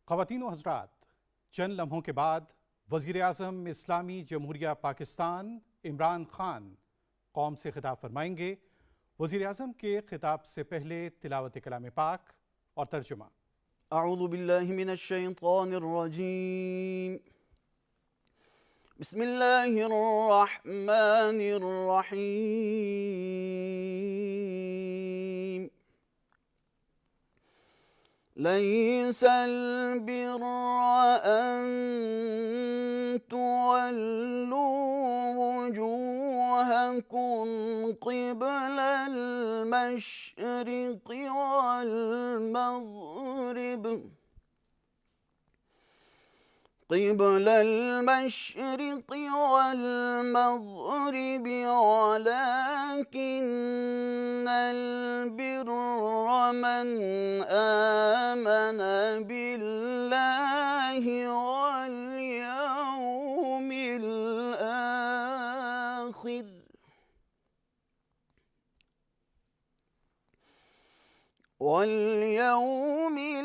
خواتین و حضرات، چند لمحوں کے بعد وزیر اعظم اسلامی جمہوریہ پاکستان عمران خان قوم سے خطاب فرمائیں گے۔ وزیر اعظم کے خطاب سے پہلے تلاوت کلام پاک اور ترجمہ۔ اعوذ باللہ من الشیطان الرجیم، بسم اللہ الرحمن الرحیم۔ لیس البر ان تولوا وجوہکم قبل المشرق والمغرب ولكن البر من آمن بالله واليوم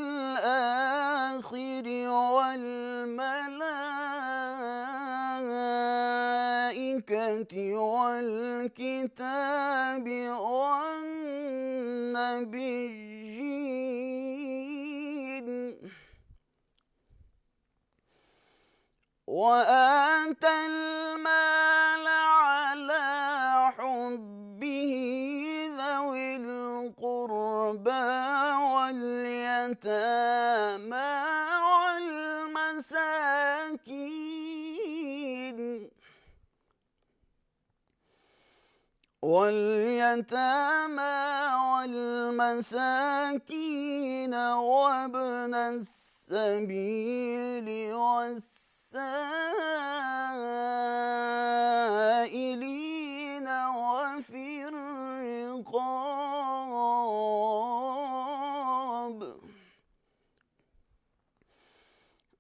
الآخر والملائكة والكتاب والنبيين، وآتى المال على حبه ذوي القربى واليتامى والمساكين وابن السبيل والسائلين وفي الرقاب،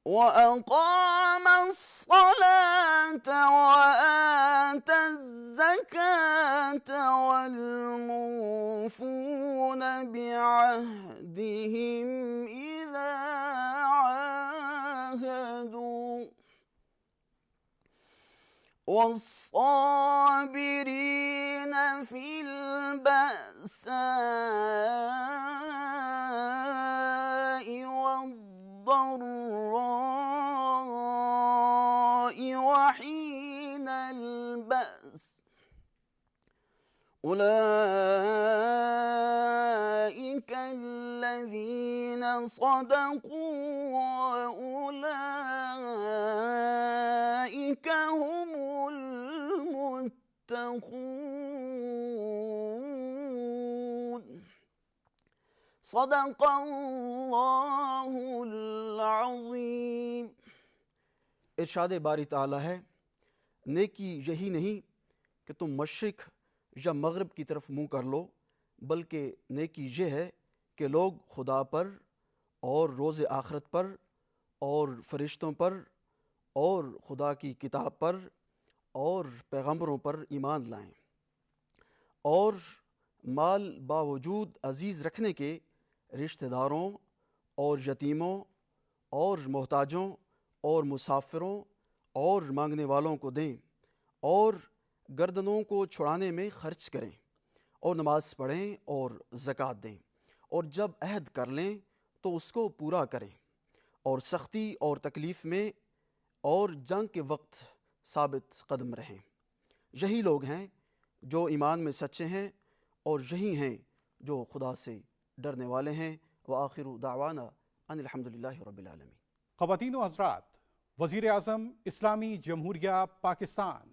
وأقام الصلاة وآتى الزكاة والموفون بعهدهم إذا عاهدوا، والصابرين في البأساء والضراء وحين البأس، أولئك الذين صدقوا وأولئك هم المتقون۔ صدق اللہ العظیم۔ ارشاد باری تعالیٰ ہے، نیکی یہی نہیں کہ تم مشرق یا مغرب کی طرف منہ کر لو، بلکہ نیکی یہ ہے کہ لوگ خدا پر اور روز آخرت پر اور فرشتوں پر اور خدا کی کتاب پر اور پیغمبروں پر ایمان لائیں، اور مال باوجود عزیز رکھنے کے رشتہ داروں اور یتیموں اور محتاجوں اور مسافروں اور مانگنے والوں کو دیں، اور گردنوں کو چھڑانے میں خرچ کریں، اور نماز پڑھیں اور زکوٰۃ دیں، اور جب عہد کر لیں تو اس کو پورا کریں، اور سختی اور تکلیف میں اور جنگ کے وقت ثابت قدم رہیں۔ یہی لوگ ہیں جو ایمان میں سچے ہیں، اور یہی ہیں جو خدا سے ڈرنے والے ہیں۔ وآخر دعوانا ان الحمدللہ رب العالمین۔ خواتین و حضرات، وزیر اعظم اسلامی جمہوریہ پاکستان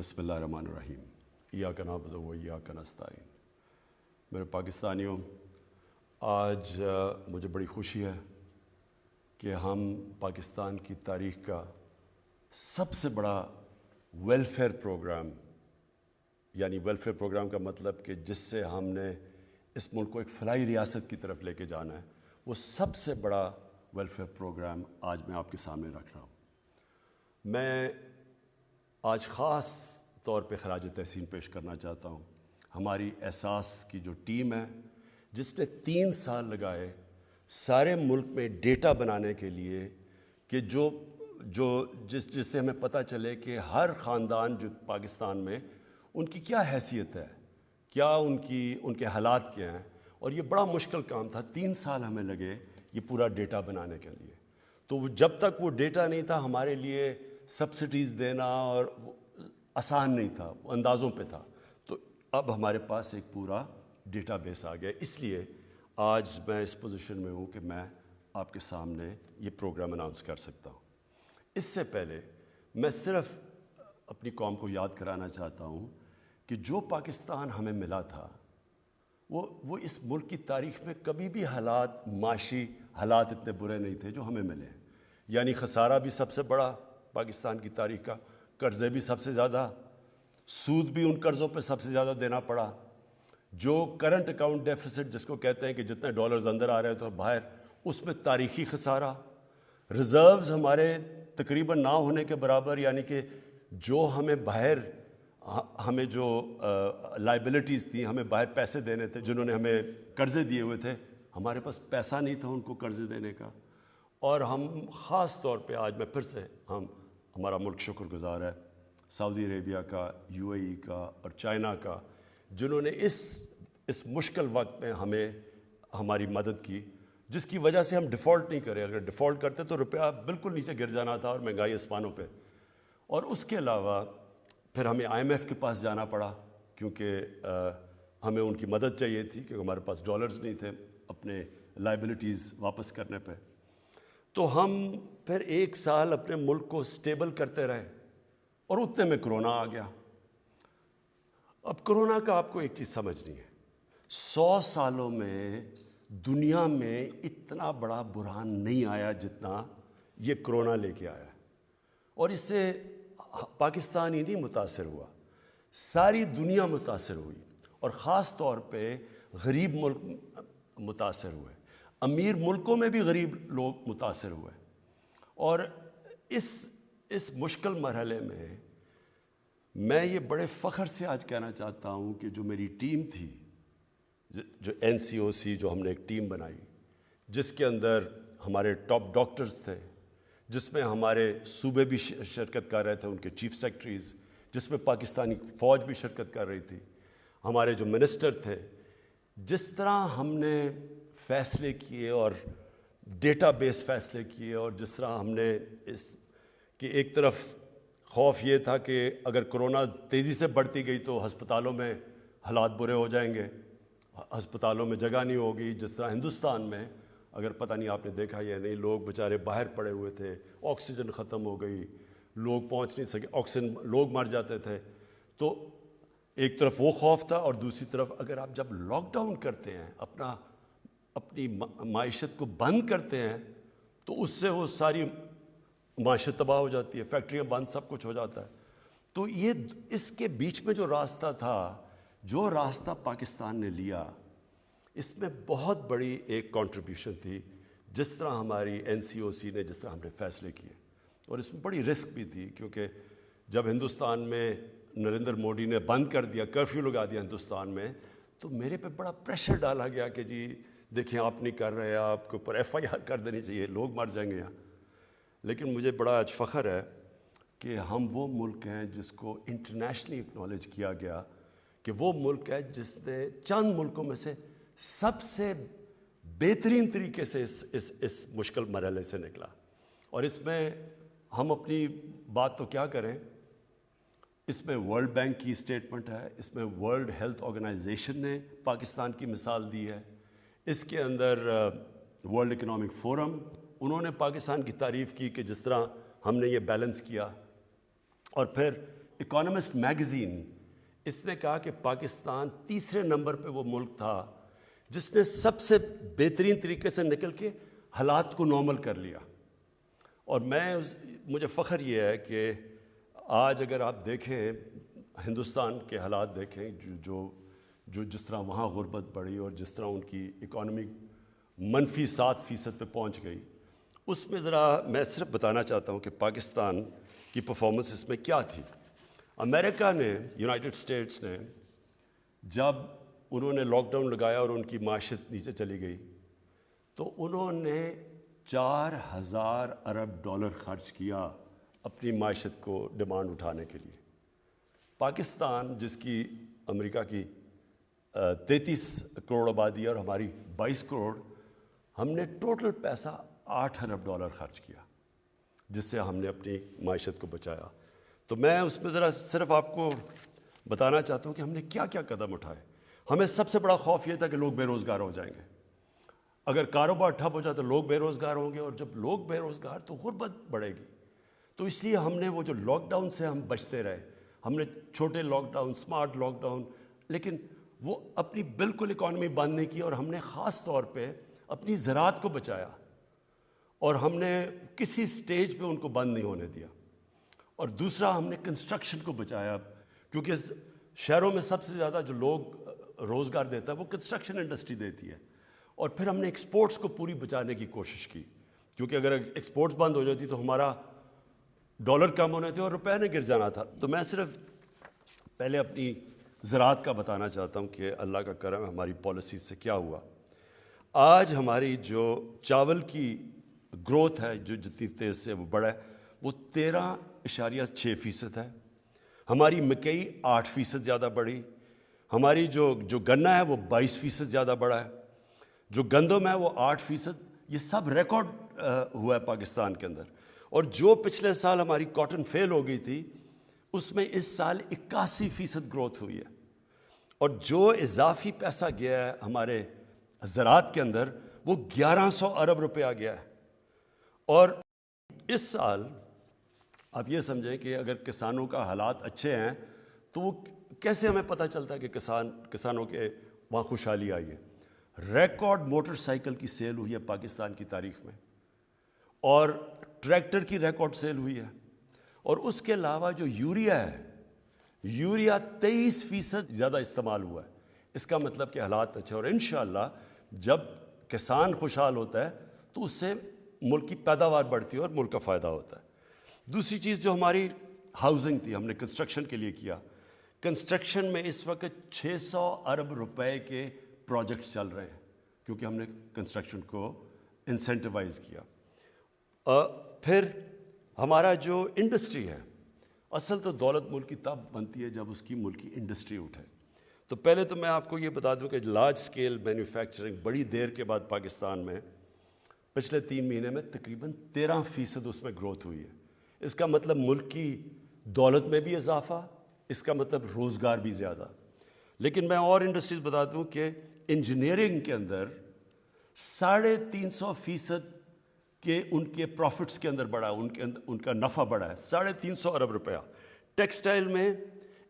بسم اللہ الرحمن الرحیم ایاک نعبد و ایاک نستعین۔ میرے پاکستانیوں، آج مجھے بڑی خوشی ہے کہ ہم پاکستان کی تاریخ کا سب سے بڑا ویلفیئر پروگرام، یعنی ویلفیئر پروگرام کا مطلب کہ جس سے ہم نے اس ملک کو ایک فلاحی ریاست کی طرف لے کے جانا ہے، وہ سب سے بڑا ویلفیئر پروگرام آج میں آپ کے سامنے رکھ رہا ہوں۔ میں آج خاص طور پہ خراج تحسین پیش کرنا چاہتا ہوں ہماری احساس کی جو ٹیم ہے، جس نے 3 سال لگائے سارے ملک میں ڈیٹا بنانے کے لیے کہ جس سے ہمیں پتہ چلے کہ ہر خاندان جو پاکستان میں ان کی کیا حیثیت ہے، کیا ان کے حالات کیا ہیں، اور یہ بڑا مشکل کام تھا۔ 3 سال ہمیں لگے یہ پورا ڈیٹا بنانے کے لیے۔ تو جب تک وہ ڈیٹا نہیں تھا ہمارے لیے سبسڈیز دینا اور آسان نہیں تھا، وہ اندازوں پہ تھا۔ تو اب ہمارے پاس ایک پورا ڈیٹا بیس آ گیا، اس لیے آج میں اس پوزیشن میں ہوں کہ میں آپ کے سامنے یہ پروگرام اناؤنس کر سکتا ہوں۔ اس سے پہلے میں صرف اپنی قوم کو یاد کرانا چاہتا ہوں کہ جو پاکستان ہمیں ملا تھا وہ اس ملک کی تاریخ میں کبھی بھی معاشی حالات اتنے برے نہیں تھے جو ہمیں ملے ہیں۔ یعنی خسارہ بھی سب سے بڑا پاکستان کی تاریخ کا، قرضے بھی سب سے زیادہ، سود بھی ان قرضوں پہ سب سے زیادہ دینا پڑا، جو کرنٹ اکاؤنٹ ڈیفیسٹ جس کو کہتے ہیں کہ جتنے ڈالرز اندر آ رہے ہیں تو باہر، اس میں تاریخی خسارہ، ریزروز ہمارے تقریباً نہ ہونے کے برابر، یعنی کہ جو ہمیں باہر ہمیں جو لائبلٹیز تھیں، ہمیں باہر پیسے دینے تھے، جنہوں نے ہمیں قرضے دیے ہوئے تھے، ہمارے پاس پیسہ نہیں تھا ان کو قرضے دینے کا۔ اور ہم خاص طور پہ آج میں پھر سے ہمارا ملک شکر گزار ہے سعودی عربیہ کا، UAE کا اور چائنا کا، جنہوں نے اس مشکل وقت میں ہماری مدد کی، جس کی وجہ سے ہم ڈیفالٹ نہیں کرے۔ اگر ڈیفالٹ کرتے تو روپیہ بالکل نیچے گر جانا تھا اور مہنگائی آسمانوں پہ۔ اور اس کے علاوہ پھر ہمیں IMF کے پاس جانا پڑا، کیونکہ ہمیں ان کی مدد چاہیے تھی، کیونکہ ہمارے پاس ڈالرز نہیں تھے اپنے لائبلٹیز واپس کرنے پہ۔ تو ہم پھر 1 سال اپنے ملک کو سٹیبل کرتے رہے، اور اتنے میں کرونا آ گیا۔ اب کرونا کا آپ کو ایک چیز سمجھنی ہے، 100 سالوں میں دنیا میں اتنا بڑا بحران نہیں آیا جتنا یہ کرونا لے کے آیا، اور اس سے پاکستان ہی نہیں متاثر ہوا، ساری دنیا متاثر ہوئی، اور خاص طور پہ غریب ملک متاثر ہوئے، امیر ملکوں میں بھی غریب لوگ متاثر ہوئے۔ اور اس مشکل مرحلے میں یہ بڑے فخر سے آج کہنا چاہتا ہوں کہ جو میری ٹیم تھی، جو NCOC جو ہم نے ایک ٹیم بنائی، جس کے اندر ہمارے ٹاپ ڈاکٹرز تھے، جس میں ہمارے صوبے بھی شرکت کر رہے تھے، ان کے چیف سیکرٹریز، جس میں پاکستانی فوج بھی شرکت کر رہی تھی، ہمارے جو منسٹر تھے، جس طرح ہم نے فیصلے کیے اور ڈیٹا بیس فیصلے کیے، اور جس طرح ہم نے کہ ایک طرف خوف یہ تھا کہ اگر کرونا تیزی سے بڑھتی گئی تو ہسپتالوں میں حالات برے ہو جائیں گے، ہسپتالوں میں جگہ نہیں ہوگی۔ جس طرح ہندوستان میں، اگر پتہ نہیں آپ نے دیکھا یا نہیں، لوگ بیچارے باہر پڑے ہوئے تھے، آکسیجن ختم ہو گئی، لوگ پہنچ نہیں سکے، آکسیجن لوگ مر جاتے تھے۔ تو ایک طرف وہ خوف تھا، اور دوسری طرف اگر آپ جب لاک ڈاؤن کرتے ہیں، اپنی معیشت کو بند کرتے ہیں، تو اس سے وہ ساری معیشت تباہ ہو جاتی ہے، فیکٹریاں بند، سب کچھ ہو جاتا ہے۔ تو اس کے بیچ میں جو راستہ تھا، جو راستہ پاکستان نے لیا، اس میں بہت بڑی ایک کنٹریبیوشن تھی، جس طرح ہماری NCOC نے، جس طرح ہم نے فیصلے کیے۔ اور اس میں بڑی رسک بھی تھی، کیونکہ جب ہندوستان میں نریندر مودی نے بند کر دیا، کرفیو لگا دیا ہندوستان میں، تو میرے پہ بڑا پریشر ڈالا گیا کہ جی دیکھیں آپ نہیں کر رہے، آپ کے اوپر FIR کر دینی چاہیے، لوگ مر جائیں گے یہاں۔ لیکن مجھے بڑا آج فخر ہے کہ ہم وہ ملک ہیں جس کو انٹرنیشنلی اکنالج کیا گیا کہ وہ ملک ہے جس نے چند ملکوں میں سے سب سے بہترین طریقے سے اس مشکل مرحلے سے نکلا۔ اور اس میں ہم اپنی بات تو کیا کریں، اس میں ورلڈ بینک کی اسٹیٹمنٹ ہے، اس میں ورلڈ ہیلتھ آرگنائزیشن نے پاکستان کی مثال دی ہے، اس کے اندر ورلڈ اکنامک فورم، انہوں نے پاکستان کی تعریف کی کہ جس طرح ہم نے یہ بیلنس کیا۔ اور پھر اکانومسٹ میگزین اس نے کہا کہ پاکستان تیسرے نمبر پہ وہ ملک تھا جس نے سب سے بہترین طریقے سے نکل کے حالات کو نارمل کر لیا. اور مجھے فخر یہ ہے کہ آج اگر آپ دیکھیں ہندوستان کے حالات دیکھیں جو جس طرح وہاں غربت بڑھی اور جس طرح ان کی اکانومی -7% پہ پہنچ گئی, اس میں ذرا میں صرف بتانا چاہتا ہوں کہ پاکستان کی پرفارمنس اس میں کیا تھی. امریکہ نے, یونائٹڈ اسٹیٹس نے, جب انہوں نے لاک ڈاؤن لگایا اور ان کی معیشت نیچے چلی گئی تو انہوں نے 4,000 ارب ڈالر خرچ کیا اپنی معیشت کو ڈیمانڈ اٹھانے کے لیے. پاکستان جس کی امریکہ کی 33 کروڑ آبادی ہے اور ہماری 22 کروڑ, ہم نے ٹوٹل پیسہ 8 ارب ڈالر خرچ کیا جس سے ہم نے اپنی معیشت کو بچایا. تو میں اس میں ذرا صرف آپ کو بتانا چاہتا ہوں کہ ہم نے کیا کیا قدم اٹھائے. ہمیں سب سے بڑا خوف یہ تھا کہ لوگ بے روزگار ہو جائیں گے. اگر کاروبار ٹھپ ہو جائے تو لوگ بے روزگار ہوں گے, اور جب لوگ بے روزگار تو غربت بڑھے گی. تو اس لیے ہم نے وہ جو لاک ڈاؤن سے ہم بچتے رہے, ہم نے چھوٹے lockdown, smart lockdown, لیکن وہ اپنی بالکل اکانومی بند نہیں کی, اور ہم نے خاص طور پہ اپنی زراعت کو بچایا, اور ہم نے کسی سٹیج پہ ان کو بند نہیں ہونے دیا. اور دوسرا ہم نے کنسٹرکشن کو بچایا, کیونکہ شہروں میں سب سے زیادہ جو لوگ روزگار دیتا ہے وہ کنسٹرکشن انڈسٹری دیتی ہے. اور پھر ہم نے ایکسپورٹس کو پوری بچانے کی کوشش کی, کیونکہ اگر ایکسپورٹس بند ہو جاتی تو ہمارا ڈالر کم ہونے تھے اور روپے نے گر جانا تھا. تو میں صرف پہلے اپنی زراعت کا بتانا چاہتا ہوں کہ اللہ کا کرم ہماری پالیسیز سے کیا ہوا. آج ہماری جو چاول کی گروتھ ہے, جو جتنی تیز سے وہ بڑھا ہے, وہ 13.6% ہے. ہماری مکئی 8% زیادہ بڑھی. ہماری جو گنا ہے وہ 22% زیادہ بڑھا ہے. جو گندم ہے وہ 8%. یہ سب ریکارڈ ہوا ہے پاکستان کے اندر. اور جو پچھلے سال ہماری کاٹن فیل ہو گئی تھی, اس میں اس سال 81% گروتھ ہوئی ہے. اور جو اضافی پیسہ گیا ہے ہمارے زراعت کے اندر وہ 1100 ارب روپیہ گیا ہے. اور اس سال آپ یہ سمجھیں کہ اگر کسانوں کا حالات اچھے ہیں تو وہ کیسے ہمیں پتہ چلتا ہے کہ کسانوں کے وہاں خوشحالی آئی ہے. ریکارڈ موٹر سائیکل کی سیل ہوئی ہے پاکستان کی تاریخ میں, اور ٹریکٹر کی ریکارڈ سیل ہوئی ہے. اور اس کے علاوہ جو یوریا ہے, یوریا 23% زیادہ استعمال ہوا ہے. اس کا مطلب کہ حالات اچھے, اور انشاءاللہ جب کسان خوشحال ہوتا ہے تو اس سے ملک کی پیداوار بڑھتی ہے اور ملک کا فائدہ ہوتا ہے. دوسری چیز جو ہماری ہاؤسنگ تھی, ہم نے کنسٹرکشن کے لیے کیا. کنسٹرکشن میں اس وقت 600 ارب روپے کے پروجیکٹس چل رہے ہیں, کیونکہ ہم نے کنسٹرکشن کو انسینٹیوائز کیا. پھر ہمارا جو انڈسٹری ہے, اصل تو دولت ملک کی تب بنتی ہے جب اس کی ملک کی انڈسٹری اٹھے. تو پہلے تو میں آپ کو یہ بتا دوں کہ لارج اسکیل مینوفیکچرنگ بڑی دیر کے بعد پاکستان میں پچھلے 3 مہینے میں تقریباً 13% اس میں گروتھ ہوئی ہے. اس کا مطلب ملک کی دولت میں بھی اضافہ, اس کا مطلب روزگار بھی زیادہ. لیکن میں اور انڈسٹریز بتا دوں کہ انجینئرنگ کے اندر 350% کے ان کے پروفٹس کے اندر بڑھا, ان کا نفع بڑھا ہے 350 ارب روپیہ. ٹیکسٹائل میں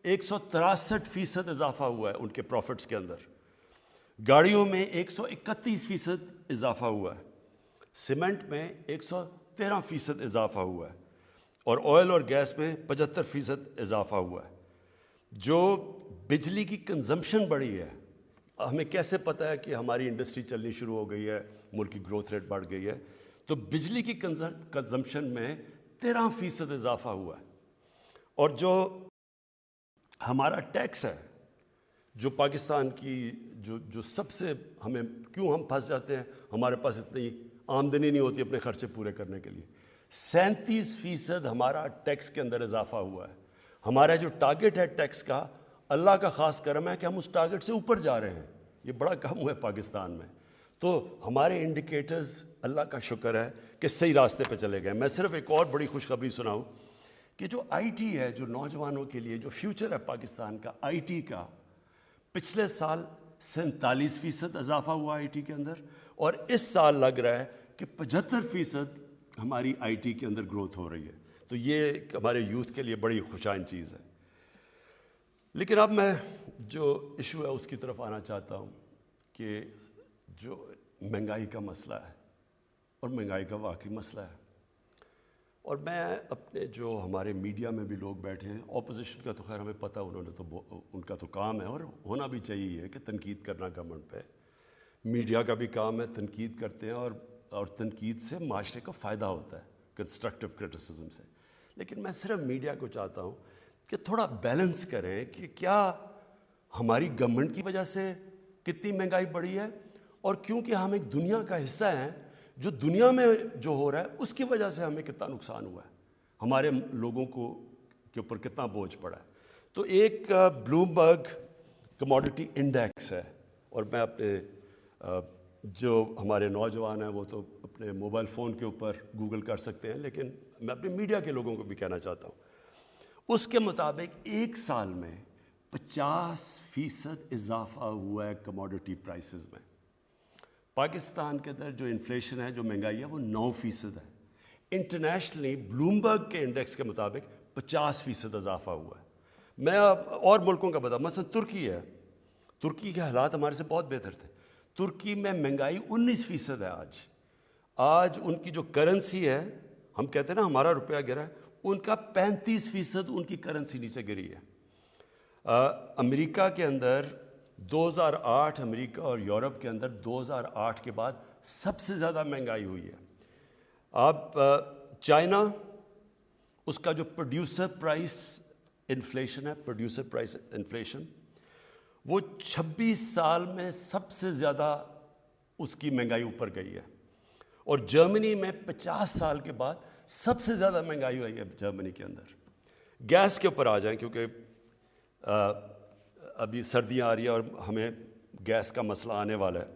163% اضافہ ہوا ہے ان کے پروفٹس کے اندر. گاڑیوں میں 131% اضافہ ہوا ہے. سیمنٹ میں 113% اضافہ ہوا ہے. اور آئل اور گیس میں 75% اضافہ ہوا ہے. جو بجلی کی کنزمپشن بڑھی ہے, ہمیں کیسے پتہ ہے کہ ہماری انڈسٹری چلنی شروع ہو گئی ہے, ملک کی گروتھ ریٹ بڑھ گئی ہے؟ تو بجلی کی کنزمپشن میں 13% اضافہ ہوا ہے. اور جو ہمارا ٹیکس ہے, جو پاکستان کی جو سب سے ہمیں کیوں ہم پھنس جاتے ہیں, ہمارے پاس اتنی آمدنی نہیں ہوتی اپنے خرچے پورے کرنے کے لیے, 37% ہمارا ٹیکس کے اندر اضافہ ہوا ہے. ہمارا جو ٹارگٹ ہے ٹیکس کا, اللہ کا خاص کرم ہے کہ ہم اس ٹارگٹ سے اوپر جا رہے ہیں. یہ بڑا کم ہوا ہے پاکستان میں. تو ہمارے انڈیکیٹرز اللہ کا شکر ہے کہ صحیح راستے پہ چلے گئے. میں صرف ایک اور بڑی خوشخبری سناؤں کہ جو آئی ٹی ہے, جو نوجوانوں کے لیے جو فیوچر ہے پاکستان کا آئی ٹی کا, پچھلے سال 47% اضافہ ہوا آئی ٹی کے اندر, اور اس سال لگ رہا ہے کہ 75% ہماری آئی ٹی کے اندر گروتھ ہو رہی ہے. تو یہ ہمارے یوتھ کے لیے بڑی خوشائن چیز ہے. لیکن اب میں جو ایشو ہے اس کی طرف آنا چاہتا ہوں کہ جو مہنگائی کا مسئلہ ہے اور مہنگائی کا واقعی مسئلہ ہے. اور میں اپنے جو ہمارے میڈیا میں بھی لوگ بیٹھے ہیں، اپوزیشن کا تو خیر ہمیں پتہ، ان کا تو کام ہے اور ہونا بھی چاہیے کہ تنقید کرنا گورنمنٹ پہ. میڈیا کا بھی کام ہے، تنقید کرتے ہیں اور تنقید سے معاشرے کو فائدہ ہوتا ہے، کنسٹرکٹیو کرٹیسزم سے. لیکن میں صرف میڈیا کو چاہتا ہوں کہ تھوڑا بیلنس کریں کہ کیا ہماری گورنمنٹ کی وجہ سے کتنی مہنگائی بڑھی ہے، اور کیونکہ ہم ایک دنیا کا حصہ ہیں، جو دنیا میں جو ہو رہا ہے اس کی وجہ سے ہمیں کتنا نقصان ہوا ہے، ہمارے لوگوں کے اوپر کتنا بوجھ پڑا ہے. تو ایک بلومبرگ کموڈٹی انڈیکس ہے، اور میں اپنے جو ہمارے نوجوان ہیں وہ تو اپنے موبائل فون کے اوپر گوگل کر سکتے ہیں، لیکن میں اپنے میڈیا کے لوگوں کو بھی کہنا چاہتا ہوں. اس کے مطابق ایک سال میں 50% اضافہ ہوا ہے کموڈٹی پرائسز میں. پاکستان کے اندر جو انفلیشن ہے، جو مہنگائی ہے، وہ 9% ہے. انٹرنیشنلی بلومبرگ کے انڈیکس کے مطابق 50% اضافہ ہوا ہے. میں اور ملکوں کا بتا، مثلا ترکی ہے، ترکی کے حالات ہمارے سے بہت بہتر تھے. ترکی میں مہنگائی 19% ہے. آج ان کی جو کرنسی ہے، ہم کہتے ہیں نا ہمارا روپیہ گرا ہے، ان کا 35% ان کی کرنسی نیچے گری ہے. امریکہ کے اندر 2008، امریکہ اور یورپ کے اندر 2008 کے بعد سب سے زیادہ مہنگائی ہوئی ہے. اب چائنا، اس کا جو پروڈیوسر پرائس انفلیشن ہے، پروڈیوسر پرائس انفلیشن، وہ 26 سال میں سب سے زیادہ اس کی مہنگائی اوپر گئی ہے. اور جرمنی میں 50 سال کے بعد سب سے زیادہ مہنگائی ہوئی ہے جرمنی کے اندر. گیس کے اوپر آ جائیں، کیونکہ ابھی سردیاں آ رہی ہیں اور ہمیں گیس کا مسئلہ آنے والا ہے.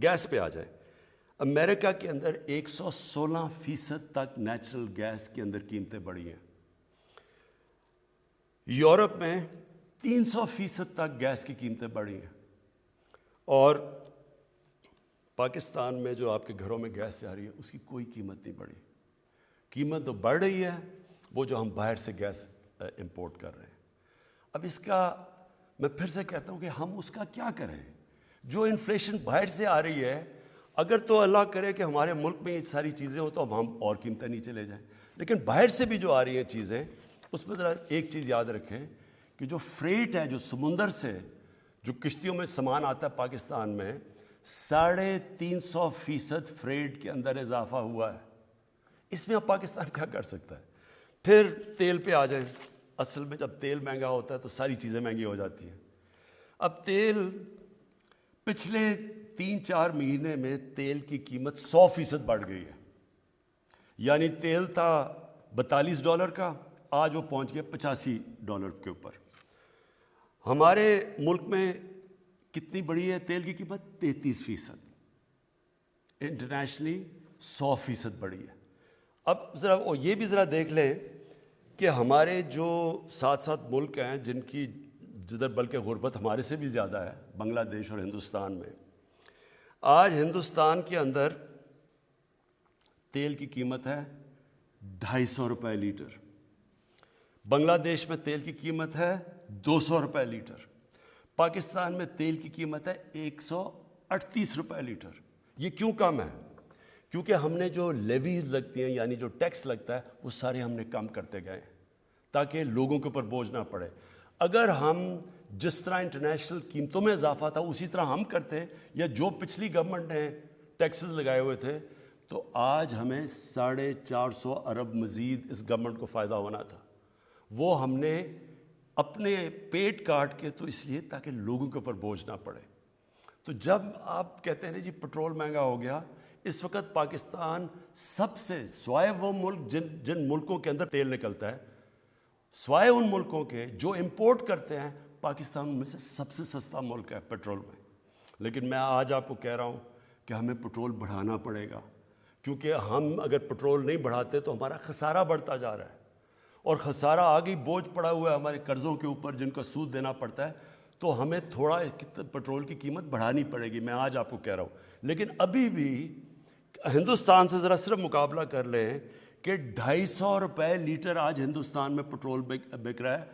گیس پہ آ جائیں. امریکہ کے اندر 116% تک نیچرل گیس کے اندر قیمتیں بڑھی ہیں. یورپ میں 300% تک گیس کی قیمتیں بڑھی ہیں. اور پاکستان میں جو آپ کے گھروں میں گیس جا رہی ہے اس کی کوئی قیمت نہیں بڑھی. قیمت تو بڑھ رہی ہے وہ جو ہم باہر سے گیس امپورٹ کر رہے ہیں. اب اس کا میں پھر سے کہتا ہوں کہ ہم اس کا کیا کریں؟ جو انفلیشن باہر سے آ رہی ہے، اگر تو اللہ کرے کہ ہمارے ملک میں یہ ساری چیزیں ہوں تو اب ہم اور قیمتیں نیچے لے جائیں. لیکن باہر سے بھی جو آ رہی ہیں چیزیں، اس میں ذرا ایک چیز یاد رکھیں کہ جو فریٹ ہے، جو سمندر سے جو کشتیوں میں سامان آتا ہے پاکستان میں، 350% فریٹ کے اندر اضافہ ہوا ہے. اس میں اب پاکستان کیا کر سکتا ہے؟ پھر تیل پہ آ جائیں. اصل میں جب تیل مہنگا ہوتا ہے تو ساری چیزیں مہنگی ہو جاتی ہیں. اب تیل پچھلے 3-4 مہینے میں تیل کی قیمت 100% بڑھ گئی ہے. یعنی تیل تھا $42 کا، آج وہ پہنچ گیا $85 کے اوپر. ہمارے ملک میں کتنی بڑی ہے تیل کی قیمت؟ 33%. انٹرنیشنلی 100% بڑی ہے. اب ذرا یہ بھی ذرا دیکھ لیں کہ ہمارے جو ساتھ ساتھ ملک ہیں جدھر بلکہ غربت ہمارے سے بھی زیادہ ہے، بنگلہ دیش اور ہندوستان میں. آج ہندوستان کے اندر تیل کی قیمت ہے $250 لیٹر. بنگلہ دیش میں تیل کی قیمت ہے $200 لیٹر. پاکستان میں تیل کی قیمت ہے $138 لیٹر. یہ کیوں کم ہے؟ کیونکہ ہم نے جو لیویز لگتی ہیں، یعنی جو ٹیکس لگتا ہے، وہ سارے ہم نے کم کرتے گئے تاکہ لوگوں کے اوپر بوجھ نہ پڑے. اگر ہم جس طرح انٹرنیشنل قیمتوں میں اضافہ تھا اسی طرح ہم کرتے، یا جو پچھلی گورنمنٹ نے ٹیکسز لگائے ہوئے تھے، تو آج ہمیں 450 ارب مزید اس گورنمنٹ کو فائدہ ہونا تھا. وہ ہم نے اپنے پیٹ کاٹ کے، تو اس لیے تاکہ لوگوں کے اوپر بوجھ نہ پڑے. تو جب آپ کہتے ہیں جی پٹرول مہنگا ہو گیا، اس وقت پاکستان سب سے، سوائے وہ ملک جن ملکوں کے اندر تیل نکلتا ہے، سوائے ان ملکوں کے جو امپورٹ کرتے ہیں، پاکستان میں سے سب سے سستا ملک ہے پیٹرول میں. لیکن میں آج آپ کو کہہ رہا ہوں کہ ہمیں پٹرول بڑھانا پڑے گا، کیونکہ ہم اگر پٹرول نہیں بڑھاتے تو ہمارا خسارہ بڑھتا جا رہا ہے. اور خسارہ آگے بوجھ پڑا ہوا ہے ہمارے قرضوں کے اوپر جن کا سود دینا پڑتا ہے. تو ہمیں تھوڑا پٹرول کی قیمت بڑھانی پڑے گی، میں آج آپ کو کہہ رہا ہوں. لیکن ابھی بھی ہندوستان سے ذرا صرف مقابلہ کر لیں کہ $250 لیٹر آج ہندوستان میں پٹرول بک رہا ہے،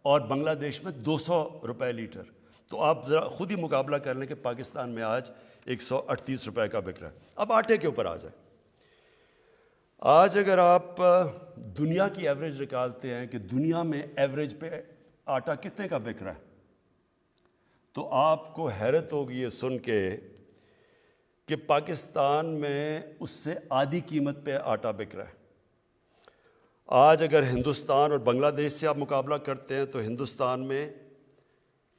اور بنگلہ دیش میں 200 روپے لیٹر. تو آپ ذرا خود ہی مقابلہ کر لیں کہ پاکستان میں آج 138 روپے کا بک رہا ہے. اب آٹے کے اوپر آ جائیں. آج اگر آپ دنیا کی ایوریج نکالتے ہیں کہ دنیا میں ایوریج پہ آٹا کتنے کا بک رہا ہے, تو آپ کو حیرت ہوگی یہ سن کے کہ پاکستان میں اس سے آدھی قیمت پہ آٹا بک رہا ہے. آج اگر ہندوستان اور بنگلہ دیش سے آپ مقابلہ کرتے ہیں تو ہندوستان میں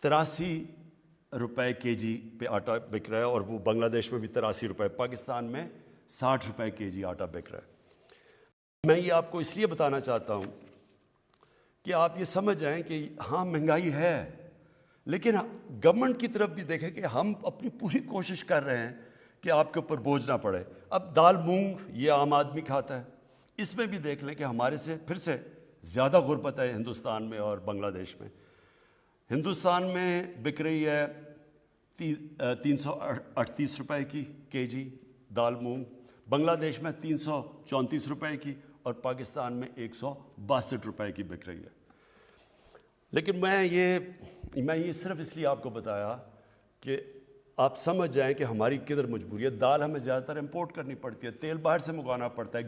83 روپے کے جی پہ آٹا بک رہا ہے, اور وہ بنگلہ دیش میں بھی 83 روپے, پاکستان میں 60 روپے کے جی آٹا بک رہا ہے. میں یہ آپ کو اس لیے بتانا چاہتا ہوں کہ آپ یہ سمجھ جائیں کہ ہاں مہنگائی ہے, لیکن گورنمنٹ کی طرف بھی دیکھیں کہ ہم اپنی پوری کوشش کر رہے ہیں کہ آپ کے اوپر بوجھ نہ پڑے. اب دال مونگ یہ عام آدمی کھاتا ہے, اس میں بھی دیکھ لیں کہ ہمارے سے پھر سے زیادہ غربت ہے ہندوستان میں اور بنگلہ دیش میں. ہندوستان میں بک رہی ہے 338 روپے کی کے جی دال مونگ, بنگلہ دیش میں 334 روپے کی, اور پاکستان میں 162 روپے کی بک رہی ہے. لیکن میں یہ صرف اس لیے آپ کو بتایا کہ آپ سمجھ جائیں کہ ہماری کدھر مجبوری ہے. دال ہمیں زیادہ تر امپورٹ کرنی پڑتی ہے, تیل باہر سے منگوانا پڑتا ہے,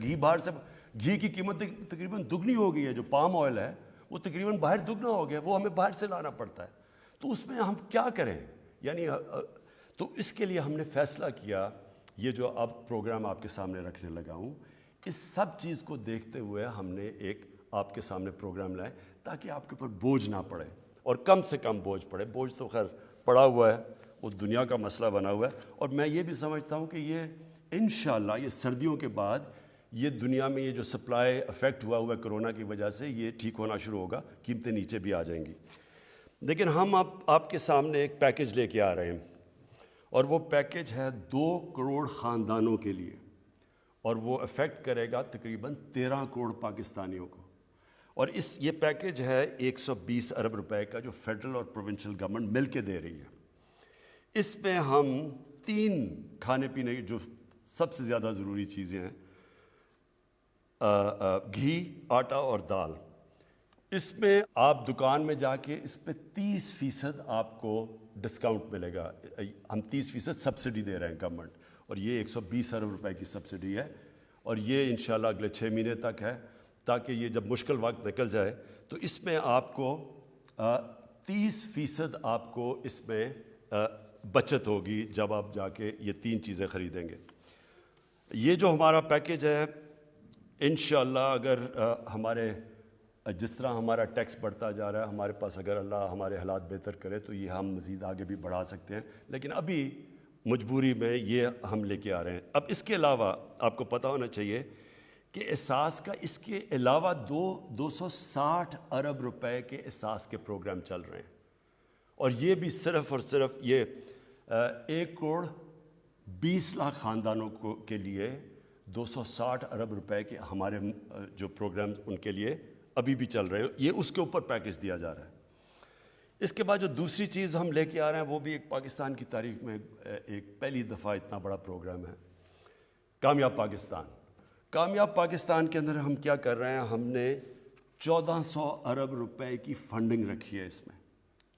گھی کی قیمت تقریباً دگنی ہو گئی ہے. جو پام آئل ہے وہ تقریباً باہر دگنا ہو گیا, وہ ہمیں باہر سے لانا پڑتا ہے. تو اس میں ہم کیا کریں؟ یعنی تو اس کے لیے ہم نے فیصلہ کیا, یہ جو اب پروگرام آپ کے سامنے رکھنے لگا ہوں, اس سب چیز کو دیکھتے ہوئے ہم نے ایک آپ کے سامنے پروگرام لائے تاکہ آپ کے اوپر بوجھ نہ پڑے, اور کم سے کم بوجھ پڑے. بوجھ تو خیر پڑا ہوا ہے, وہ دنیا کا مسئلہ بنا ہوا ہے. اور میں یہ بھی سمجھتا ہوں کہ یہ انشاءاللہ یہ سردیوں کے بعد یہ دنیا میں یہ جو سپلائی افیکٹ ہوا ہے کرونا کی وجہ سے, یہ ٹھیک ہونا شروع ہوگا, قیمتیں نیچے بھی آ جائیں گی. لیکن ہم آپ کے سامنے ایک پیکج لے کے آ رہے ہیں, اور وہ پیکج ہے 2 کروڑ خاندانوں کے لیے, اور وہ افیکٹ کرے گا تقریباً 13 کروڑ پاکستانیوں کو. اور یہ پیکج ہے 120 ارب روپے کا, جو فیڈرل اور پروونشل گورنمنٹ مل کے دے رہی ہے. اس میں ہم 3 کھانے پینے کی جو سب سے زیادہ ضروری چیزیں ہیں, گھی, آٹا اور دال, اس میں آپ دکان میں جا کے اس پہ 30% آپ کو ڈسکاؤنٹ ملے گا. ہم 30% سبسڈی دے رہے ہیں گورنمنٹ, اور یہ 120 ارب روپے کی سبسڈی ہے, اور یہ انشاءاللہ اگلے 6 مہینے تک ہے, تاکہ یہ جب مشکل وقت نکل جائے تو اس میں آپ کو 30% آپ کو اس میں بچت ہوگی جب آپ جا کے یہ 3 چیزیں خریدیں گے. یہ جو ہمارا پیکج ہے انشاءاللہ اگر ہمارے جس طرح ہمارا ٹیکس بڑھتا جا رہا ہے, ہمارے پاس اگر اللہ ہمارے حالات بہتر کرے تو یہ ہم مزید آگے بھی بڑھا سکتے ہیں, لیکن ابھی مجبوری میں یہ ہم لے کے آ رہے ہیں. اب اس کے علاوہ آپ کو پتہ ہونا چاہیے کہ احساس کا اس کے علاوہ 260 ارب روپے کے احساس کے پروگرام چل رہے ہیں, اور یہ بھی صرف اور صرف یہ 1 کروڑ 20 لاکھ خاندانوں کے لیے 260 ارب روپے کے ہمارے جو پروگرام ان کے لیے ابھی بھی چل رہے ہیں. یہ اس کے اوپر پیکج دیا جا رہا ہے. اس کے بعد جو دوسری چیز ہم لے کے آ رہے ہیں وہ بھی ایک پاکستان کی تاریخ میں ایک پہلی دفعہ اتنا بڑا پروگرام ہے, کامیاب پاکستان. کامیاب پاکستان کے اندر ہم کیا کر رہے ہیں, ہم نے 1400 ارب روپے کی فنڈنگ رکھی ہے. اس میں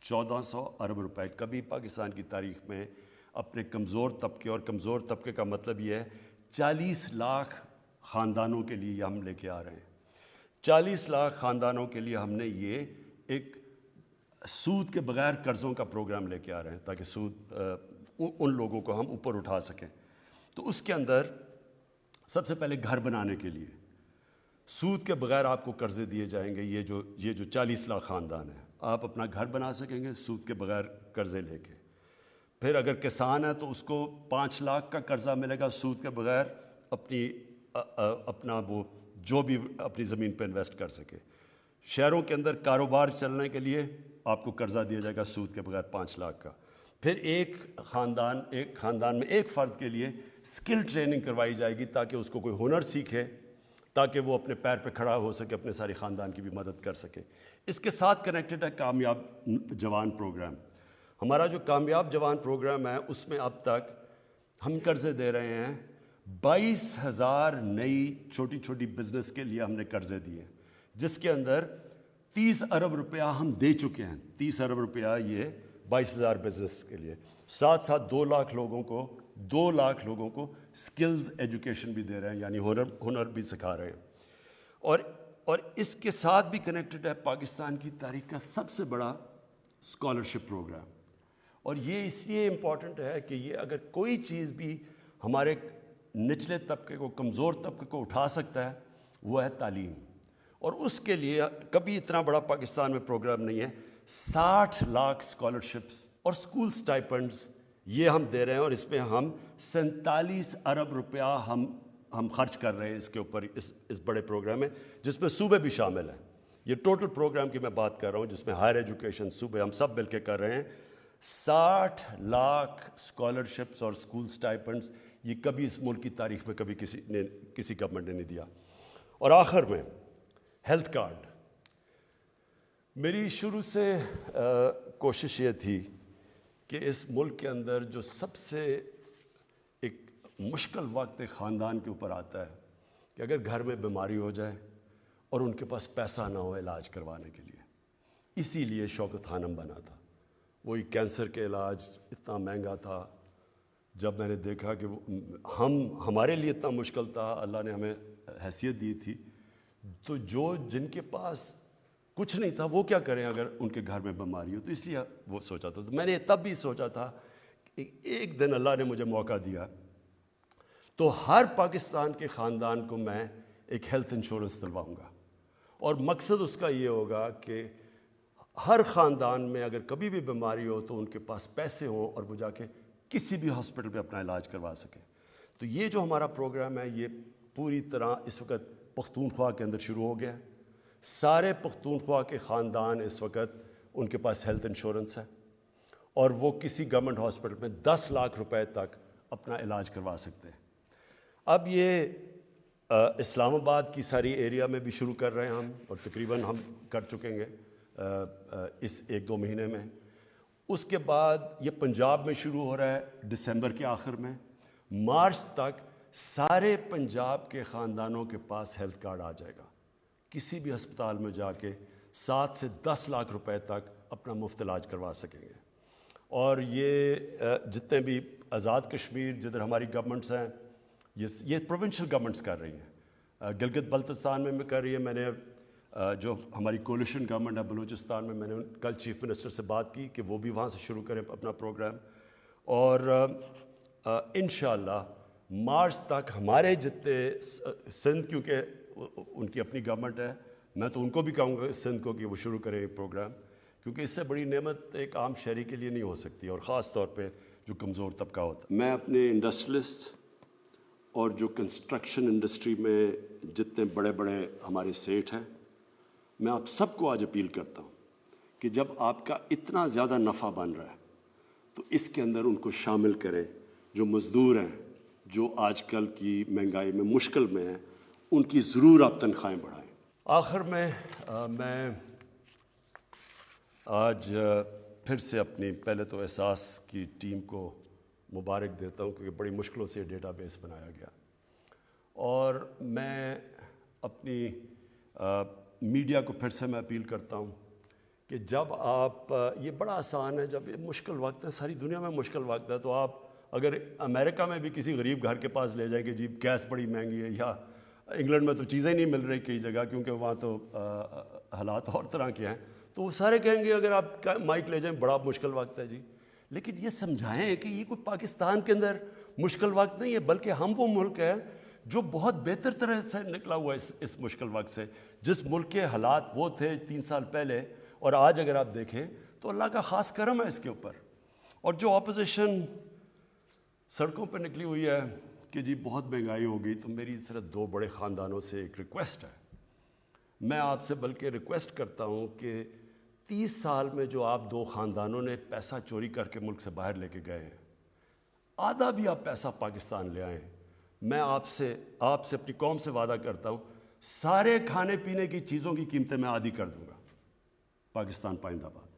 1400 ارب روپے کبھی پاکستان کی تاریخ میں اپنے کمزور طبقے, اور کمزور طبقے کا مطلب یہ ہے 40 لاکھ خاندانوں کے لیے ہم لے کے آ رہے ہیں. 40 لاکھ خاندانوں کے لیے ہم نے یہ ایک سود کے بغیر قرضوں کا پروگرام لے کے آ رہے ہیں, تاکہ سود ان لوگوں کو ہم اوپر اٹھا سکیں. تو اس کے اندر سب سے پہلے گھر بنانے کے لیے سود کے بغیر آپ کو قرضے دیے جائیں گے. یہ جو 40 لاکھ خاندان ہیں, آپ اپنا گھر بنا سکیں گے سود کے بغیر قرضے لے کے. پھر اگر کسان ہے تو اس کو 5 لاکھ کا قرضہ ملے گا سود کے بغیر, اپنا وہ جو بھی اپنی زمین پہ انویسٹ کر سکے. شہروں کے اندر کاروبار چلنے کے لیے آپ کو قرضہ دیا جائے گا سود کے بغیر 5 لاکھ کا. پھر ایک خاندان میں ایک فرد کے لیے سکل ٹریننگ کروائی جائے گی تاکہ اس کو کوئی ہنر سیکھے, تاکہ وہ اپنے پیر پہ کھڑا ہو سکے, اپنے سارے خاندان کی بھی مدد کر سکے. اس کے ساتھ کنیکٹڈ ہے کامیاب جوان پروگرام. ہمارا جو کامیاب جوان پروگرام ہے اس میں اب تک ہم قرضے دے رہے ہیں 22,000 نئی چھوٹی چھوٹی بزنس کے لیے ہم نے قرضے دیے, جس کے اندر 30 ارب روپیہ ہم دے چکے ہیں. 30 ارب روپیہ یہ 22,000 بزنس کے لیے. ساتھ ساتھ 2 لاکھ لوگوں کو سکلز ایجوکیشن بھی دے رہے ہیں, یعنی ہنر بھی سکھا رہے ہیں. اور اس کے ساتھ بھی کنیکٹڈ ہے پاکستان کی تاریخ کا سب سے بڑا اسکالرشپ پروگرام. اور یہ اس لیے امپورٹنٹ ہے کہ یہ اگر کوئی چیز بھی ہمارے نچلے طبقے کو, کمزور طبقے کو اٹھا سکتا ہے وہ ہے تعلیم. اور اس کے لیے کبھی اتنا بڑا پاکستان میں پروگرام نہیں ہے. 60 لاکھ اسکالرشپس اور اسکول اسٹائپنڈس یہ ہم دے رہے ہیں, اور اس میں ہم 47 ارب روپیہ ہم خرچ کر رہے ہیں اس کے اوپر, اس بڑے پروگرام میں, جس میں صوبے بھی شامل ہیں. یہ ٹوٹل پروگرام کی میں بات کر رہا ہوں جس میں ہائر ایجوکیشن, صوبے, ہم سب مل کے کر رہے ہیں. 60 لاکھ اسکالرشپس اور اسکول اسٹائپنڈس یہ کبھی اس ملک کی تاریخ میں کبھی کسی گورنمنٹ نے نہیں دیا. اور آخر میں ہیلتھ کارڈ. میری شروع سے کوشش یہ تھی کہ اس ملک کے اندر جو سب سے ایک مشکل وقت ایک خاندان کے اوپر آتا ہے کہ اگر گھر میں بیماری ہو جائے اور ان کے پاس پیسہ نہ ہو علاج کروانے کے لیے, اسی لیے شوکت خانم بنا تھا. وہی کینسر کے علاج اتنا مہنگا تھا. جب میں نے دیکھا کہ ہمارے لیے اتنا مشکل تھا, اللہ نے ہمیں حیثیت دی تھی, تو جن کے پاس کچھ نہیں تھا وہ کیا کریں اگر ان کے گھر میں بیماری ہو. تو اس لیے وہ سوچا تھا. تو میں نے تب بھی سوچا تھا کہ ایک دن اللہ نے مجھے موقع دیا تو ہر پاکستان کے خاندان کو میں ایک ہیلتھ انشورنس دلواؤں گا. اور مقصد اس کا یہ ہوگا کہ ہر خاندان میں اگر کبھی بھی بیماری ہو تو ان کے پاس پیسے ہوں اور وہ جا کے کسی بھی ہاسپٹل میں اپنا علاج کروا سکیں. تو یہ جو ہمارا پروگرام ہے یہ پوری طرح اس وقت پختونخوا کے اندر شروع ہو گیا ہے. سارے پختونخوا کے خاندان اس وقت ان کے پاس ہیلتھ انشورنس ہے, اور وہ کسی گورنمنٹ ہاسپٹل میں 10 لاکھ روپے تک اپنا علاج کروا سکتے ہیں. اب یہ اسلام آباد کی ساری ایریا میں بھی شروع کر رہے ہیں ہم, اور تقریباً ہم کر چکیں گے اس 1-2 مہینے میں. اس کے بعد یہ پنجاب میں شروع ہو رہا ہے دسمبر کے آخر میں. مارچ تک سارے پنجاب کے خاندانوں کے پاس ہیلتھ کارڈ آ جائے گا. کسی بھی ہسپتال میں جا کے 7 سے 10 لاکھ روپے تک اپنا مفت علاج کروا سکیں گے. اور یہ جتنے بھی آزاد کشمیر جدھر ہماری گورنمنٹس ہیں, یہ پروونشل گورنمنٹس کر رہی ہیں. گلگت بلتستان میں کر رہی ہے. میں نے جو ہماری کولیشن گورنمنٹ ہے بلوچستان میں نے کل چیف منسٹر سے بات کی کہ وہ بھی وہاں سے شروع کریں اپنا پروگرام. اور انشاءاللہ مارچ تک ہمارے جتنے سندھ, کیونکہ ان کی اپنی گورنمنٹ ہے, میں تو ان کو بھی کہوں گا سندھ کو کہ وہ شروع کریں پروگرام, کیونکہ اس سے بڑی نعمت ایک عام شہری کے لیے نہیں ہو سکتی, اور خاص طور پہ جو کمزور طبقہ ہوتا ہے. میں اپنے انڈسٹریلسٹ اور جو کنسٹرکشن انڈسٹری میں جتنے بڑے بڑے ہمارے سیٹ ہیں, میں آپ سب کو آج اپیل کرتا ہوں کہ جب آپ کا اتنا زیادہ نفع بن رہا ہے تو اس کے اندر ان کو شامل کریں. جو مزدور ہیں, جو آج کل کی مہنگائی میں مشکل میں ہیں, ان کی ضرور آپ تنخواہیں بڑھائیں. آخر میں میں آج پھر سے اپنی پہلے تو احساس کی ٹیم کو مبارک دیتا ہوں کیونکہ بڑی مشکلوں سے ڈیٹا بیس بنایا گیا. اور میں اپنی میڈیا کو پھر سے میں اپیل کرتا ہوں کہ جب آپ, یہ بڑا آسان ہے, جب یہ مشکل وقت ہے, ساری دنیا میں مشکل وقت ہے, تو آپ اگر امریکہ میں بھی کسی غریب گھر کے پاس لے جائیں کہ جی گیس بڑی مہنگی ہے, یا انگلینڈ میں تو چیزیں نہیں مل رہی کئی جگہ کیونکہ وہاں تو حالات اور طرح کے ہیں, تو وہ سارے کہیں گے اگر آپ مائک لے جائیں بڑا مشکل وقت ہے جی. لیکن یہ سمجھائیں کہ یہ کوئی پاکستان کے اندر مشکل وقت نہیں ہے, بلکہ ہم وہ ملک ہے جو بہت بہتر طرح سے نکلا ہوا ہے اس مشکل وقت سے. جس ملک کے حالات وہ تھے 3 سال پہلے اور آج اگر آپ دیکھیں تو اللہ کا خاص کرم ہے اس کے اوپر. اور جو اپوزیشن سڑکوں پہ نکلی ہوئی ہے کہ جی بہت مہنگائی ہو گئی, تو میری صرف 2 بڑے خاندانوں سے ایک ریکویسٹ ہے. میں آپ سے بلکہ ریکویسٹ کرتا ہوں کہ 30 سال میں جو آپ 2 خاندانوں نے پیسہ چوری کر کے ملک سے باہر لے کے گئے ہیں, آدھا بھی آپ پیسہ پاکستان لے آئیں. میں آپ سے اپنی قوم سے وعدہ کرتا ہوں سارے کھانے پینے کی چیزوں کی قیمتیں میں آدھی کر دوں گا. پاکستان پائندہ باد.